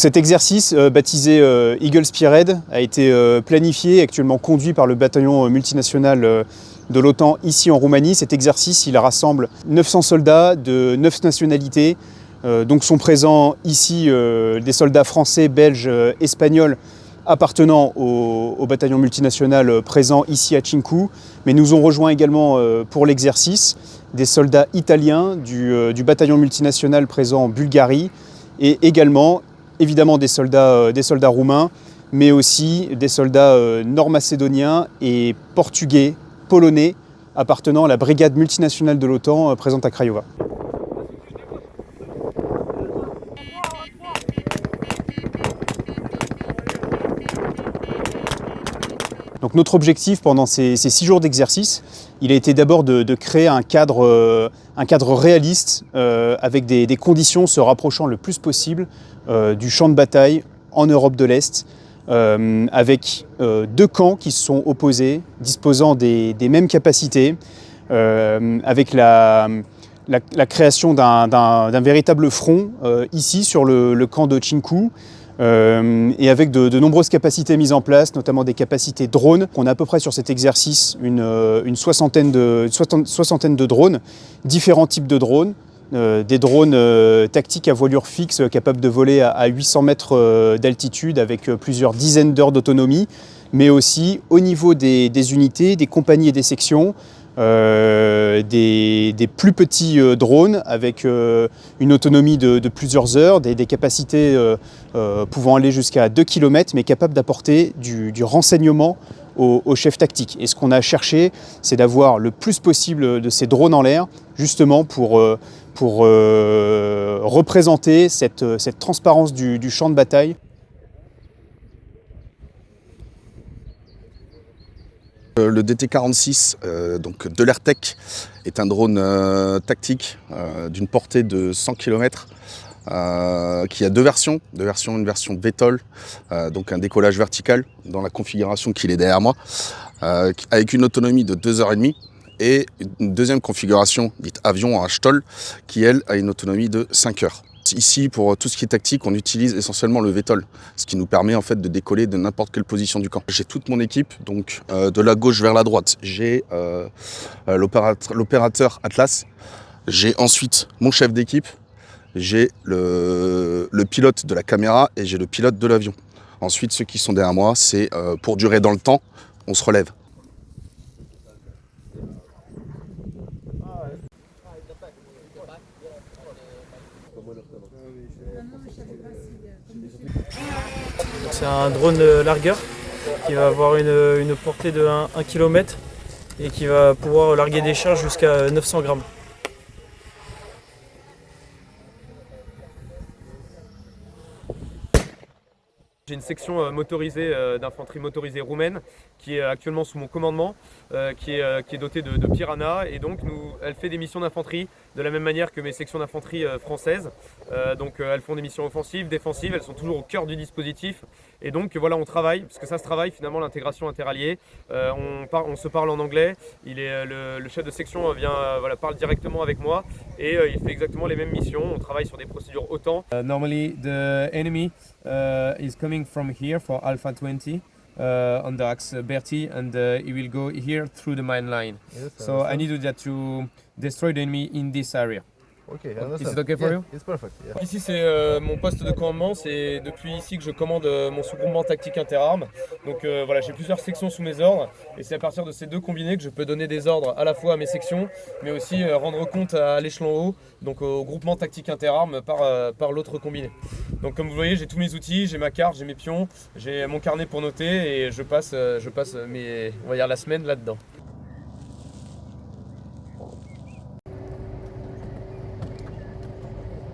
cet exercice, baptisé Eagle Spearhead, a été planifié et actuellement conduit par le bataillon multinational de l'OTAN ici en Roumanie. Cet exercice, il rassemble 900 soldats de 9 nationalités. Donc sont présents ici des soldats français, belges, espagnols appartenant au bataillon multinational présent ici à Cinku. Mais nous ont rejoint également pour l'exercice des soldats italiens du bataillon multinational présent en Bulgarie et également évidemment des soldats roumains, mais aussi des soldats nord-macédoniens et portugais, polonais, appartenant à la brigade multinationale de l'OTAN présente à Craiova. Donc notre objectif pendant ces 6 jours d'exercice, il a été d'abord de créer un cadre réaliste avec des conditions se rapprochant le plus possible du champ de bataille en Europe de l'Est, avec 2 camps qui se sont opposés, disposant des mêmes capacités, avec la création d'un véritable front ici sur le camp de Cinku, et avec de nombreuses capacités mises en place, notamment des capacités drones. On a à peu près sur cet exercice une soixantaine de drones, différents types de drones, des drones tactiques à voilure fixe capables de voler à 800 mètres d'altitude avec plusieurs dizaines d'heures d'autonomie, mais aussi au niveau des unités, des compagnies et des sections, des plus petits drones avec une autonomie de plusieurs heures, des capacités pouvant aller jusqu'à 2 km, mais capables d'apporter du renseignement aux chefs tactiques. Et ce qu'on a cherché, c'est d'avoir le plus possible de ces drones en l'air, justement pour représenter cette transparence du champ de bataille. Le DT-46, donc de l'Airtech, est un drone tactique d'une portée de 100 km qui a 2 versions. Une version VTOL, donc un décollage vertical dans la configuration qu'il est derrière moi, avec une autonomie de 2h30, et une deuxième configuration dite avion en HTOL qui elle a une autonomie de 5 heures. Ici, pour tout ce qui est tactique, on utilise essentiellement le VTOL, ce qui nous permet en fait de décoller de n'importe quelle position du camp. J'ai toute mon équipe, donc de la gauche vers la droite, j'ai l'opérateur Atlas, j'ai ensuite mon chef d'équipe, j'ai le pilote de la caméra et j'ai le pilote de l'avion. Ensuite, ceux qui sont derrière moi, c'est pour durer dans le temps, on se relève. C'est un drone largueur qui va avoir une portée de 1 km et qui va pouvoir larguer des charges jusqu'à 900 grammes. J'ai une section motorisée d'infanterie motorisée roumaine qui est actuellement sous mon commandement, qui est dotée de Piranha, et donc elle fait des missions d'infanterie de la même manière que mes sections d'infanterie françaises. Donc elles font des missions offensives, défensives, elles sont toujours au cœur du dispositif. Et donc voilà, on travaille, parce que ça se travaille finalement l'intégration interalliée. On se parle en anglais, le chef de section parle directement avec moi et il fait exactement les mêmes missions. On travaille sur des procédures OTAN. Normally the enemy is coming from here for Alpha 20 on the axe Berti, and he will go here through the mine line. Yes, so I need to destroy the enemy in this area. Okay, is it okay for you? It's perfect. Yeah. Ici c'est mon poste de commandement, c'est depuis ici que je commande mon sous-groupement tactique interarmes. Donc voilà, j'ai plusieurs sections sous mes ordres et c'est à partir de ces 2 combinés que je peux donner des ordres à la fois à mes sections, mais aussi rendre compte à l'échelon haut, donc au groupement tactique interarmes par l'autre combiné. Donc comme vous voyez, j'ai tous mes outils, j'ai ma carte, j'ai mes pions, j'ai mon carnet pour noter et je passe on va dire la semaine là-dedans.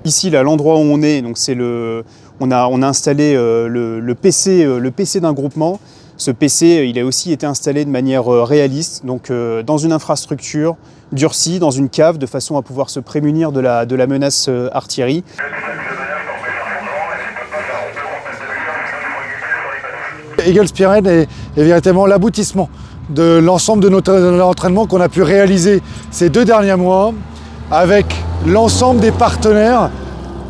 Ici, là, l'endroit où on est, donc on a installé le PC d'un groupement. Ce PC, il a aussi été installé de manière réaliste, donc dans une infrastructure durcie, dans une cave, de façon à pouvoir se prémunir de la menace artillerie. Eagle Spearhead est véritablement l'aboutissement de l'ensemble de notre entraînement qu'on a pu réaliser ces 2 derniers mois avec l'ensemble des partenaires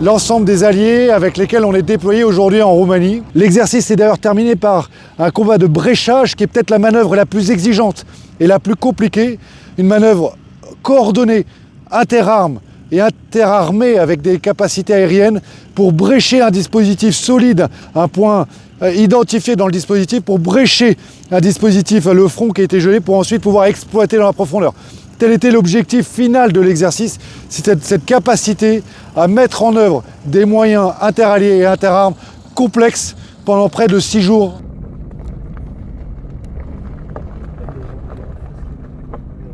l'ensemble des alliés avec lesquels on est déployé aujourd'hui en Roumanie. L'exercice est d'ailleurs terminé par un combat de bréchage qui est peut-être la manœuvre la plus exigeante et la plus compliquée. Une manœuvre coordonnée, interarmes et interarmée avec des capacités aériennes pour brécher un dispositif solide, un point identifié dans le dispositif pour brécher un dispositif, le front qui a été gelé pour ensuite pouvoir exploiter dans la profondeur. Tel était l'objectif final de l'exercice, c'était cette capacité à mettre en œuvre des moyens interalliés et interarmes complexes pendant près de 6 jours.